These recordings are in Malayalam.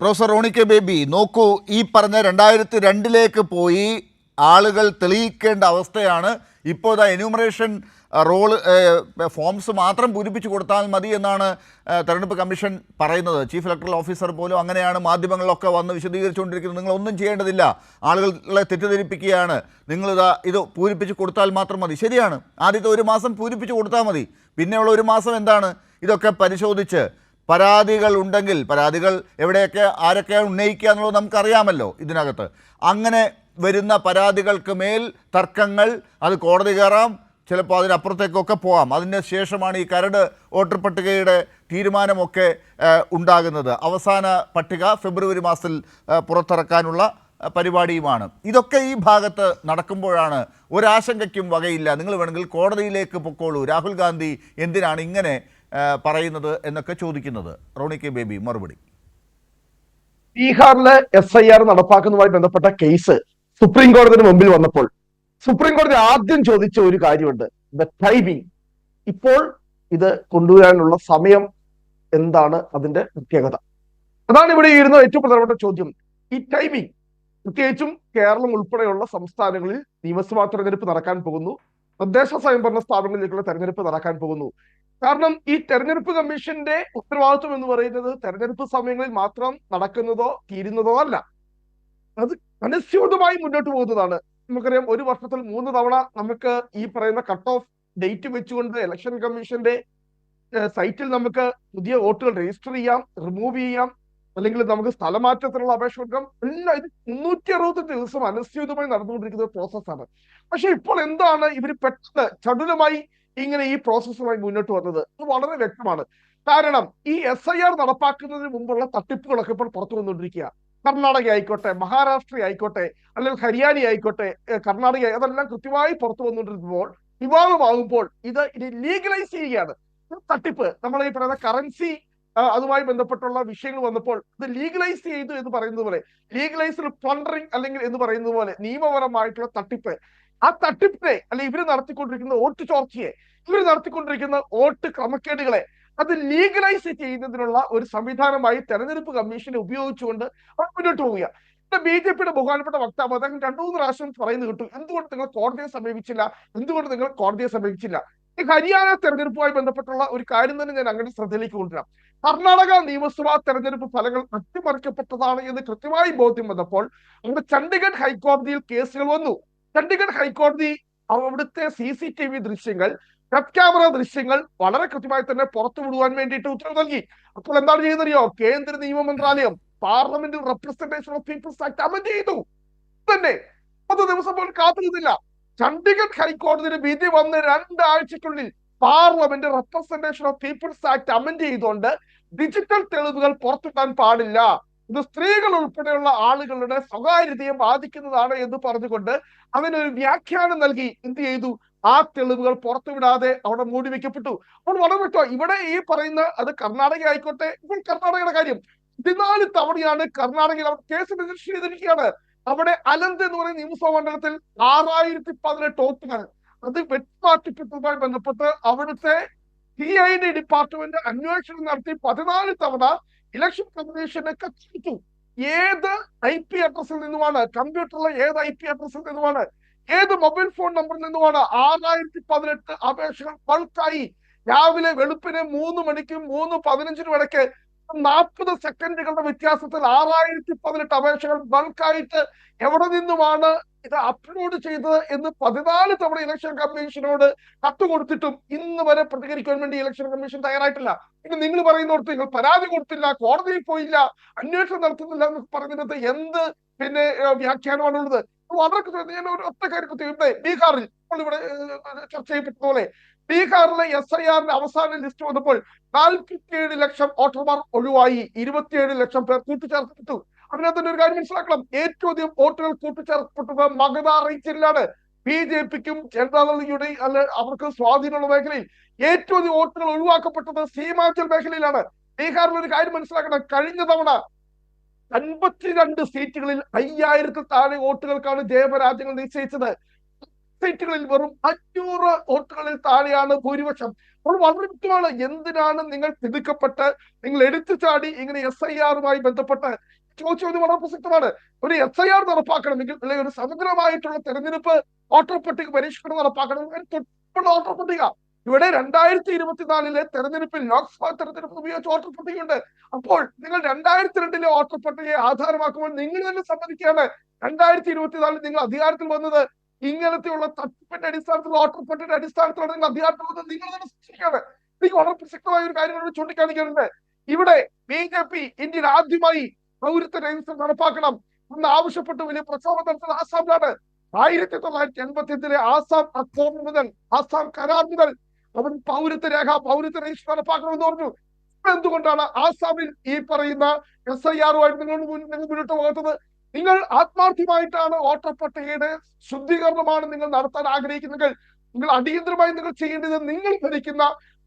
പ്രൊഫസർ റോണി കെ ബേബി, നോക്കൂ, ഈ പറഞ്ഞ 2002 പോയി ആളുകൾ തെളിയിക്കേണ്ട അവസ്ഥയാണ് ഇപ്പോൾ. എന്യൂമറേഷൻ റോൾ ഫോംസ് മാത്രം പൂരിപ്പിച്ചു കൊടുത്താൽ മതി എന്നാണ് തെരഞ്ഞെടുപ്പ് കമ്മീഷൻ പറയുന്നത്. ചീഫ് ഇലക്ടറൽ ഓഫീസർ പോലും അങ്ങനെയാണ് മാധ്യമങ്ങളിലൊക്കെ വന്ന് വിശദീകരിച്ചുകൊണ്ടിരിക്കുന്നത്. നിങ്ങളൊന്നും ചെയ്യേണ്ടതില്ല, ആളുകളെ തെറ്റിദ്ധരിപ്പിക്കുകയാണ്, ഇത് പൂരിപ്പിച്ച് കൊടുത്താൽ മാത്രം മതി. ശരിയാണ്, ആദ്യത്തെ ഒരു മാസം പൂരിപ്പിച്ച് കൊടുത്താൽ മതി. പിന്നെയുള്ള ഒരു മാസം എന്താണ്? ഇതൊക്കെ പരിശോധിച്ച് പരാതികൾ ഉണ്ടെങ്കിൽ പരാതികൾ എവിടെയൊക്കെ ആരൊക്കെയാണ് ഉന്നയിക്കുക എന്നുള്ളത് നമുക്കറിയാമല്ലോ. ഇതിനകത്ത് അങ്ങനെ വരുന്ന പരാതികൾക്ക് മേൽ തർക്കങ്ങൾ, അത് കോടതി കയറാം, ചിലപ്പോൾ അതിനപ്പുറത്തേക്കൊക്കെ പോകാം. അതിന് ശേഷമാണ് ഈ കരട് വോട്ടർ പട്ടികയുടെ തീരുമാനമൊക്കെ ഉണ്ടാകുന്നത്. അവസാന പട്ടിക ഫെബ്രുവരി മാസത്തിൽ പുറത്തിറക്കാനുള്ള പരിപാടിയുമാണ്. ഇതൊക്കെ ഈ ഭാഗത്ത് നടക്കുമ്പോഴാണ് ഒരാശങ്കയ്ക്കും വകയില്ല. നിങ്ങൾ വേണമെങ്കിൽ കോടതിയിലേക്ക് പൊക്കോളൂ, രാഹുൽ ഗാന്ധി എന്തിനാണ് ഇങ്ങനെ പറയുന്നത് എന്നൊക്കെ ചോദിക്കുന്നത്. റോണി കെ ബേബി മറുപടി. ബീഹാറിലെ SIR നടപ്പാക്കുന്നതുമായി ബന്ധപ്പെട്ട കേസ് സുപ്രീം കോടതിന് മുമ്പിൽ വന്നപ്പോൾ സുപ്രീം കോടതി ആദ്യം ചോദിച്ച ഒരു കാര്യമുണ്ട്, ദ ടൈമിംഗ്. ഇപ്പോൾ ഇത് കൊണ്ടുവരാനുള്ള സമയം എന്താണ്, അതിന്റെ പ്രത്യേകത? അതാണ് ഇവിടെ ഇരുന്ന ഏറ്റവും പ്രധാനപ്പെട്ട ചോദ്യം. ഈ ടൈമിംഗ്, പ്രത്യേകിച്ചും കേരളം ഉൾപ്പെടെയുള്ള സംസ്ഥാനങ്ങളിൽ നിയമസഭാ തെരഞ്ഞെടുപ്പ് നടക്കാൻ പോകുന്നു, തദ്ദേശ സ്വയംഭരണ സ്ഥാപനങ്ങളിലേക്കുള്ള തെരഞ്ഞെടുപ്പ് നടക്കാൻ പോകുന്നു. കാരണം ഈ തെരഞ്ഞെടുപ്പ് കമ്മീഷന്റെ ഉത്തരവാദിത്വം എന്ന് പറയുന്നത് തെരഞ്ഞെടുപ്പ് സമയങ്ങളിൽ മാത്രം നടക്കുന്നതോ തീരുന്നതോ അല്ല, അത് അനുസ്യൂതമായി മുന്നോട്ട് പോകുന്നതാണ്. നമുക്കറിയാം, ഒരു വർഷത്തിൽ 3 തവണ നമുക്ക് ഈ പറയുന്ന കട്ട് ഓഫ് ഡേറ്റ് വെച്ചുകൊണ്ട് ഇലക്ഷൻ കമ്മീഷന്റെ സൈറ്റിൽ നമുക്ക് പുതിയ വോട്ടുകൾ രജിസ്റ്റർ ചെയ്യാം, റിമൂവ് ചെയ്യാം, അല്ലെങ്കിൽ നമുക്ക് സ്ഥലമാറ്റത്തിനുള്ള അപേക്ഷ കൊടുക്കാം. എല്ലാം ഇത് 365 ദിവസം അനുസ്യൂതമായി നടന്നുകൊണ്ടിരിക്കുന്ന ഒരു പ്രോസസ്സാണ്. പക്ഷെ ഇപ്പോൾ എന്താണ് ഇവർ പെട്ടെന്ന് ചടുലമായി ഇങ്ങനെ ഈ പ്രോസസ്സുമായി മുന്നോട്ട് വന്നത്? അത് വളരെ വ്യക്തമാണ്. കാരണം ഈ SIR നടപ്പാക്കുന്നതിന് മുമ്പുള്ള തട്ടിപ്പുകളൊക്കെ ഇപ്പോൾ പുറത്തു വന്നുകൊണ്ടിരിക്കുക. കർണാടക ആയിക്കോട്ടെ, മഹാരാഷ്ട്ര ആയിക്കോട്ടെ, അല്ലെങ്കിൽ ഹരിയാന ആയിക്കോട്ടെ, കർണാടക, അതെല്ലാം കൃത്യമായി പുറത്തു വന്നുകൊണ്ടിരുമ്പോൾ വിവാദമാകുമ്പോൾ ഇത് ലീഗലൈസ് ചെയ്യുകയാണ്. തട്ടിപ്പ്, നമ്മൾ ഈ പറയുന്ന കറൻസി അതുമായി ബന്ധപ്പെട്ടുള്ള വിഷയങ്ങൾ വന്നപ്പോൾ ഇത് ലീഗലൈസ് ചെയ്തു എന്ന് പറയുന്നത് പോലെ, ലീഗലൈസ്ഡ് പ്ലണ്ടറിങ് അല്ലെങ്കിൽ എന്ന് പറയുന്നത് പോലെ നിയമപരമായിട്ടുള്ള തട്ടിപ്പ്, ആ തട്ടിപ്പിനെ അല്ലെങ്കിൽ ഇവർ നടത്തിക്കൊണ്ടിരിക്കുന്ന വോട്ട് ചോർച്ചയെ, ഇവർ നടത്തിക്കൊണ്ടിരിക്കുന്ന വോട്ട് ക്രമക്കേടുകളെ അത് ലീഗലൈസ് ചെയ്യുന്നതിനുള്ള ഒരു സംവിധാനമായി തെരഞ്ഞെടുപ്പ് കമ്മീഷനെ ഉപയോഗിച്ചുകൊണ്ട് അവർ മുന്നോട്ട് പോവുക. BJPയുടെ ബഹുമാനപ്പെട്ട വക്താവ് അദ്ദേഹം 2-3 പ്രാവശ്യം പറയുന്നത് കേട്ടു, എന്തുകൊണ്ട് നിങ്ങൾ കോടതിയെ സമീപിച്ചില്ല, എന്തുകൊണ്ട് നിങ്ങൾ കോടതിയെ സമീപിച്ചില്ല. ഈ ഹരിയാന തെരഞ്ഞെടുപ്പുമായി ബന്ധപ്പെട്ടുള്ള ഒരു കാര്യം തന്നെ ഞാൻ അങ്ങനെ ശ്രദ്ധയിലേക്ക് കൊണ്ടുവരാം. കർണാടക നിയമസഭാ തെരഞ്ഞെടുപ്പ് ഫലങ്ങൾ അട്ടിമറിക്കപ്പെട്ടതാണ് എന്ന് കൃത്യമായി ബോധ്യം വന്നപ്പോൾ അവിടെ ചണ്ഡീഗഡ് ഹൈക്കോടതിയിൽ കേസുകൾ വന്നു. ചണ്ഡീഗഡ് ഹൈക്കോടതി അവിടുത്തെ CCTV ദൃശ്യങ്ങൾ, വെബ് ക്യാമറ ദൃശ്യങ്ങൾ വളരെ കൃത്യമായി തന്നെ പുറത്തു വിടുവാൻ വേണ്ടിയിട്ട് ഉത്തരവ് നൽകി. അപ്പോൾ എന്താണ് ചെയ്യുന്നറിയോ? കേന്ദ്ര നിയമ മന്ത്രാലയം പാർലമെന്റൽ representation of people's act amend ചെയ്തു. തന്നെ 10 ദിവസം പോലും കാത്തിരുന്നില്ല. ചണ്ഡീഗഡ് ഹൈക്കോടതിയുടെ വിധി വന്ന് 2 ആഴ്ചക്കുള്ളിൽ parliament representation of people's act amend ചെയ്തുകൊണ്ട് ഡിജിറ്റൽ തെളിവുകൾ പുറത്തുവിടാൻ പാടില്ല, ഇത് സ്ത്രീകൾ ഉൾപ്പെടെയുള്ള ആളുകളുടെ സ്വകാര്യതയെ ബാധിക്കുന്നതാണ് എന്ന് പറഞ്ഞുകൊണ്ട് അതിനൊരു വ്യാഖ്യാനം നൽകി എന്ത് ചെയ്തു? ആ തെളിവുകൾ പുറത്തുവിടാതെ അവിടെ മൂടി വെക്കപ്പെട്ടു. അപ്പോൾ വളരെ വ്യക്തം ഇവിടെ ഈ പറയുന്ന, അത് കർണാടക ആയിക്കോട്ടെ, ഇപ്പോൾ കർണാടകയുടെ കാര്യം 14 തവണയാണ് കർണാടകയിൽ അവർ കേസ് രജിസ്റ്റർ ചെയ്തിരിക്കുകയാണ്. അവിടെ അലന്ത് എന്ന് പറയുന്ന നിയമസഭാ മണ്ഡലത്തിൽ 6018 വോട്ടുകൾ അത് വെട്ടിമാറ്റപ്പെട്ടതുമായി ബന്ധപ്പെട്ട് അവിടുത്തെ CID ഡിപ്പാർട്ട്മെന്റ് അന്വേഷണം നടത്തി 14 തവണ ഇലക്ഷൻ കമ്മീഷനെ കത്തിച്ചു. ഏത് IP അഡ്രസ്സിൽ നിന്നുമാണ്, കമ്പ്യൂട്ടറിലെ ഏത് IP അഡ്രസ്സിൽ നിന്നുമാണ്, ഏത് മൊബൈൽ ഫോൺ നമ്പറിൽ നിന്നുമാണ് 6018 അപേക്ഷകൾ ബൾക്കായി രാവിലെ വെളുപ്പിന് 3 മണിക്കും 3:15 ഇടയ്ക്ക് 40 സെക്കൻഡുകളുടെ വ്യത്യാസത്തിൽ 6018 അപേക്ഷകൾ ബൾക്കായിട്ട് എവിടെ നിന്നുമാണ് ഇത് അപ്ലോഡ് ചെയ്തത് എന്ന് 14 തവണ ഇലക്ഷൻ കമ്മീഷനോട് കത്ത് കൊടുത്തിട്ടും ഇന്ന് വരെ പ്രതികരിക്കാൻ വേണ്ടി ഇലക്ഷൻ കമ്മീഷൻ തയ്യാറായിട്ടില്ല. പിന്നെ നിങ്ങൾ പറയുന്നോർത്ത് നിങ്ങൾ പരാതി കൊടുത്തില്ല, കോടതിയിൽ പോയില്ല, അന്വേഷണം നടത്തുന്നില്ല എന്ന് പറയുന്നത് എന്ത് പിന്നെ വ്യാഖ്യാനമാണുള്ളത്? വളരെ ഞാൻ ഒരു ഒറ്റ കാര്യം, ബീഹാറിൽ ഇപ്പോൾ ഇവിടെ ചർച്ച ചെയ്യപ്പെട്ട പോലെ ബീഹാറിലെ SIRന്റെ അവസാന ലിസ്റ്റ് വന്നപ്പോൾ 47 ലക്ഷം വോട്ടർമാർ ഒഴിവായി, 27 ലക്ഷം പേർ കൂട്ടിച്ചേർക്കപ്പെട്ടു. അതിനകത്ത് ഒരു കാര്യം മനസ്സിലാക്കണം, ഏറ്റവും അധികം വോട്ടുകൾ കൂട്ടിച്ചേർക്കപ്പെട്ടത് മഗധ റീജിയനിലാണ്. BJPക്കും ജനതാദളിയുടെ അവർക്ക് സ്വാധീനമുള്ള മേഖലയിൽ ഏറ്റവും അധികം വോട്ടുകൾ ഒഴിവാക്കപ്പെട്ടത് സീമാഞ്ചൽ മേഖലയിലാണ്. ബീഹാറിൽ ഒരു കാര്യം മനസ്സിലാക്കണം, കഴിഞ്ഞ തവണ 52 സീറ്റുകളിൽ 5000-ൽ താഴെ വോട്ടുകൾക്കാണ് ജയപരാജയങ്ങൾ നിശ്ചയിച്ചത്. സീറ്റുകളിൽ വെറും 500 വോട്ടുകളിൽ താഴെയാണ് ഭൂരിപക്ഷം. അപ്പോൾ വളരെ വ്യക്തമാണ് എന്തിനാണ് നിങ്ങൾ തിടുക്കപ്പെട്ട് നിങ്ങൾ എടുത്തു ചാടി ഇങ്ങനെ SIR-മായി ബന്ധപ്പെട്ട് ചോദ്യം വളരെ പ്രസക്തമാണ്. ഒരു SIR നടപ്പാക്കണമെങ്കിൽ അല്ലെങ്കിൽ ഒരു സമഗ്രമായിട്ടുള്ള തെരഞ്ഞെടുപ്പ് വോട്ടർ പട്ടിക പരിഷ്കരണം നടപ്പാക്കണമെങ്കിൽ തൊട്ടുള്ള വോട്ടർ പട്ടിക ഇവിടെ 2024 തെരഞ്ഞെടുപ്പിൽ ലോക്സഭാ തെരഞ്ഞെടുപ്പ് ഉപയോഗിച്ച വോട്ടർ പട്ടികയുണ്ട്. അപ്പോൾ നിങ്ങൾ 2002 വോട്ടർ പട്ടികയെ ആധാരമാക്കുമ്പോൾ നിങ്ങൾ തന്നെ സമ്മതിക്കുകയാണ് 2024 നിങ്ങൾ അധികാരത്തിൽ വന്നത് ഇങ്ങനത്തെയുള്ള തട്ടിപ്പിന്റെ അടിസ്ഥാനത്തിൽ വോട്ടർ പട്ടികയുടെ അടിസ്ഥാനത്തിലാണ് നിങ്ങൾ അധികാരത്തിൽ വന്നത് നിങ്ങൾ തന്നെ സൂക്ഷിക്കുകയാണ്. എനിക്ക് വളരെ പ്രസക്തമായ ഒരു കാര്യം ചൂണ്ടിക്കാണിക്കുന്നുണ്ട്. ഇവിടെ BJP ഇന്ത്യയിൽ ആദ്യമായി പൗരത്വ രജിസ്റ്റർ നടപ്പാക്കണം എന്ന് ആവശ്യപ്പെട്ട് വലിയ പ്രക്ഷോഭം നടത്തുന്നത് ആസാമിലാണ്. 1985 ആസാം അക്കോർഡ് മുതൽ ആസാം കരാർ മുതൽ അവർ പൗരത്വ രജിസ്റ്റർ നടപ്പാക്കണമെന്ന് പറഞ്ഞു. എന്തുകൊണ്ടാണ് ആസാമിൽ ഈ പറയുന്ന SIR-ുമായിട്ട് നിങ്ങൾ മുന്നോട്ട് പോകാത്തത്? നിങ്ങൾ ആത്മാർത്ഥമായിട്ടാണ് വോട്ടർ പട്ടികയുടെ ശുദ്ധീകരണമാണ് നിങ്ങൾ നടത്താൻ ആഗ്രഹിക്കുന്നെങ്കിൽ നിങ്ങൾ അടിയന്തരമായി നിങ്ങൾ ചെയ്യേണ്ടത് നിങ്ങൾ ഭരിക്കുന്ന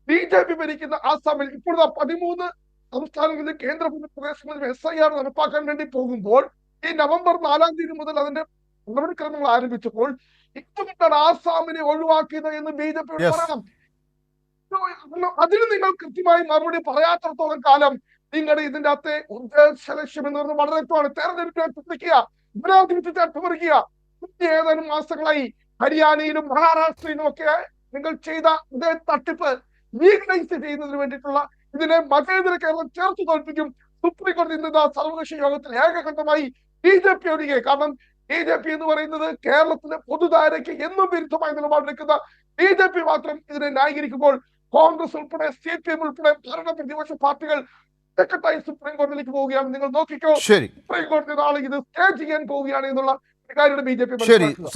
BJP ഭരിക്കുന്ന ആസാമിൽ ഇപ്പോൾ 13 സംസ്ഥാനങ്ങളിലും കേന്ദ്രഭരണ പ്രദേശങ്ങളിലും SIR നടപ്പാക്കാൻ വേണ്ടി പോകുമ്പോൾ ഈ നവംബർ 4 തീയതി മുതൽ അതിന്റെ നടപടിക്രമങ്ങൾ ആരംഭിച്ചപ്പോൾ എന്തുകൊണ്ടാണ് ആസാമിനെ ഒഴിവാക്കിയത് എന്ന് BJP പറയണം. അതിന് നിങ്ങൾ കൃത്യമായി മറുപടി പറയാത്തിടത്തോളം കാലം നിങ്ങളുടെ ഇതിന്റെ അകത്തെ ഉദ്ദേശ ലക്ഷ്യം എന്ന് പറയുന്നത് വളരെ വ്യക്തമാണ്. തെരഞ്ഞെടുപ്പിനെ പിടിക്കുക, ജനാധിപത്യത്തെ അട്ടിമറിക്കുക. ഏതാനും മാസങ്ങളായി ഹരിയാനയിലും മഹാരാഷ്ട്രയിലും ഒക്കെ നിങ്ങൾ ചെയ്ത ഇതേ തട്ടിപ്പ് ലീഗലൈസ് ചെയ്യുന്നതിന് വേണ്ടിയിട്ടുള്ള ഇതിനെ മതേതര കേരളം ചേർത്ത് തോൽപ്പിക്കും. സുപ്രീം കോടതി ഇന്ന് സർവകക്ഷി യോഗത്തിൽ ഏകകണ്ഠമായി BJP ഒഴികെ, കാരണം BJP എന്ന് പറയുന്നത് കേരളത്തിലെ പൊതുധാരയ്ക്ക് എന്നും വിരുദ്ധമായി നിലപാടെടുക്കുന്ന BJP മാത്രം ഇതിനെ ന്യായീകരിക്കുമ്പോൾ കോൺഗ്രസ് ഉൾപ്പെടെ CPM ഉൾപ്പെടെ ഭരണ പ്രതിപക്ഷ പാർട്ടികൾ ഒറ്റക്കെട്ടായി സുപ്രീം കോടതിയിലേക്ക് പോവുകയാണ്. നിങ്ങൾ നോക്കിക്കോ, സുപ്രീം കോടതി നാളെ ഇത് സ്റ്റേ ചെയ്യാൻ പോവുകയാണ് എന്നുള്ള കാര്യമാണ് BJP മനസ്സിലാക്കുക.